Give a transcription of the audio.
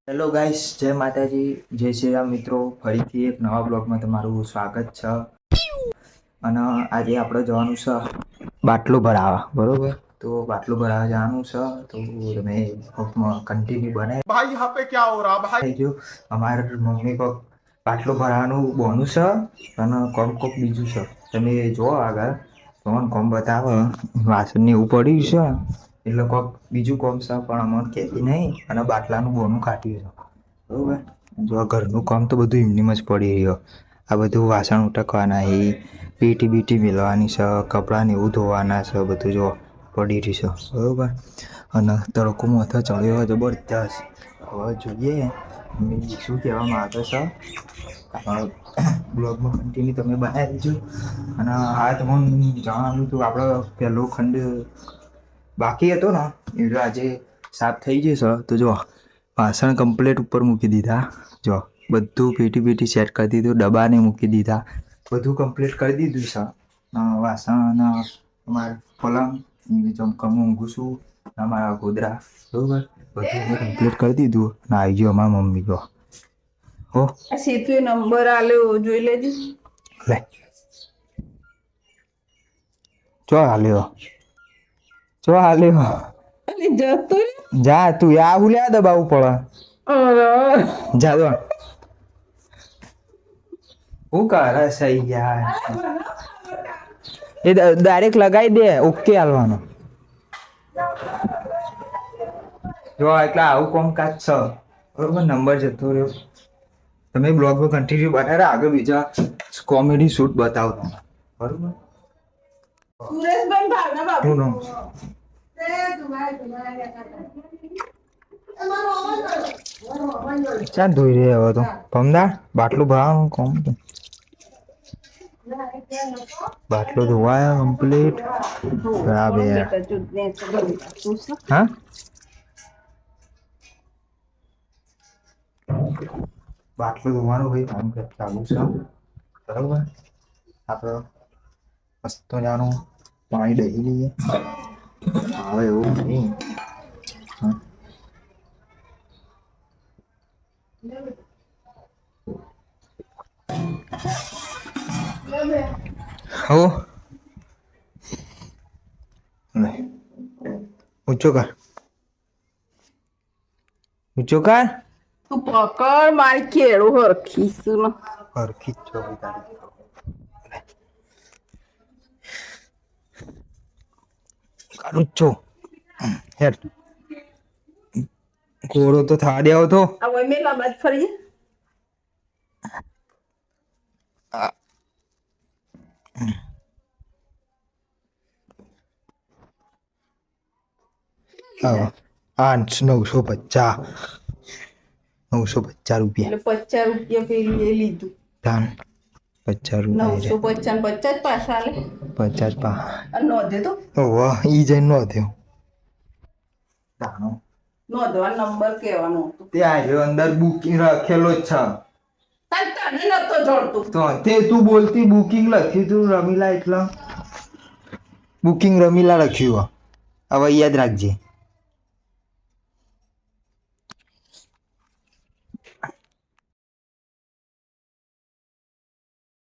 Hello guys, જય માતાજી, જય શ્રી રામ મિત્રો. ફરીથી એક નવા બ્લોગમાં તમારું સ્વાગત છે. અને આજે આપણે જવાનું છે બાટલો ભરાવા, બરોબર? તો બાટલો ભરાવા જવાનું છે, તો તમે કન્ટિન્યુ બનાવી ભાઈ. यहाँ पे क्या हो रहा भाई? જો અમારા મમ્મી કોક બાટલો ભરાવાનું બોનું છે અને કોક બીજું છે. તમે જો આગળ તમને કોમ બતાવો, વાસણની એવું પડ્યું છે એટલે કોક બીજું કોમ છે, પણ અમને કહેતી નહીં. અને બાટલાનું બોનું કાઢ્યું છે, બરોબર? જો ઘરનું કામ તો બધું એમનેમ જ પડી રહ્યો. આ બધું વાસણ ઉટકવાના, એ પીટી બીટી મેળવાની છે, કપડાં ને એવું ધોવાના છે, બધું જો પડી રહ્યું છે, બરોબર? અને તડકો માથે ચડ્યો જબરજસ્ત. હવે જોઈએ શું કહેવા માંગે છે. બ્લોગમાં કન્ટિન્યુ તમે બનાવી દેજો. અને આ તમને જણાવ્યું હતું, આપણો પહેલો ખંડ બાકી હતો ને એટલે આજે સાફ થઈ જશે. તો જો વાસણ કમ્પ્લીટ ઉપર મૂકી દીધા, જો બધું પેટી સેટ કરી દીધું, ડબ્બાને મૂકી દીધા, બધું કમ્પ્લીટ કરી દીધું છે. વાસણ અમારા પલંગ જમકમ ઊંઘું છું, અમારા ગોદરા, બરોબર? બધું કમ્પ્લીટ કરી દીધું. અને આવી ગયો અમારા મમ્મી તો હો સીધો નંબર આલ્યો, જોઈ લેજો. લે ચો હાલ્યો અલી જતો રે. જા તું આ હું લ્યા દબાવું પડે. અરે જા દો હું કરે છે યાર. એ ડાયરેક્ટ લગાવી દે, ઓકે હાલવાનો. જો એટલે આવું કોમકાજ છે, બરોબર? નંબર જતો રહ્યો. તમે બ્લોગમાં કન્ટિન્યુ બનાવ્યા, આગળ બીજા કોમેડી શૂટ બતાવો તમે, બરોબર? સુરેશભાઈ ભાવના બાબુ. શું નામ? ચાલ ધોઈ રહ્યા હવે તો પમદા બાટલું ભરાવાનું કોમ તો. બાટલો ધોવાયો કમ્પ્લીટ. બરાબર. હા, બાટલો ધોવાનું ભાઈ કામ ચાલુ છે, બરોબર? આપણે મસ્ત જાણું પાણી દહી લઈએ. હવે એવું નહીં. હો ઊંચો કર, ઊંચો કર. તું પકડ મારી કેળું હરખીશું. હરખી જ છો તારી. કાઢું છો હેર ઘોડો તો થવા દેવો તો. હવે મેલા બાદ ફરી આઠ 950 રૂપિયા. એટલે 50 રૂપિયા પેલું એ લીધું. ધાન 50 રૂપિયા 950 પાછા લે 50 પા. અને નોંધે તો વાહ, ઈ જઈને નો થયો નોંધવા નંબર કહેવાનો હતો. ત્યાં આવ્યો અંદર બુકિંગ રાખેલો જ છે. તને નતો જોડતું તો તે તું બોલતી બુકિંગ લખ્યું તું રમીલા, એટલે બુકિંગ રમીલા લખ્યું. હવે યાદ રાખજે.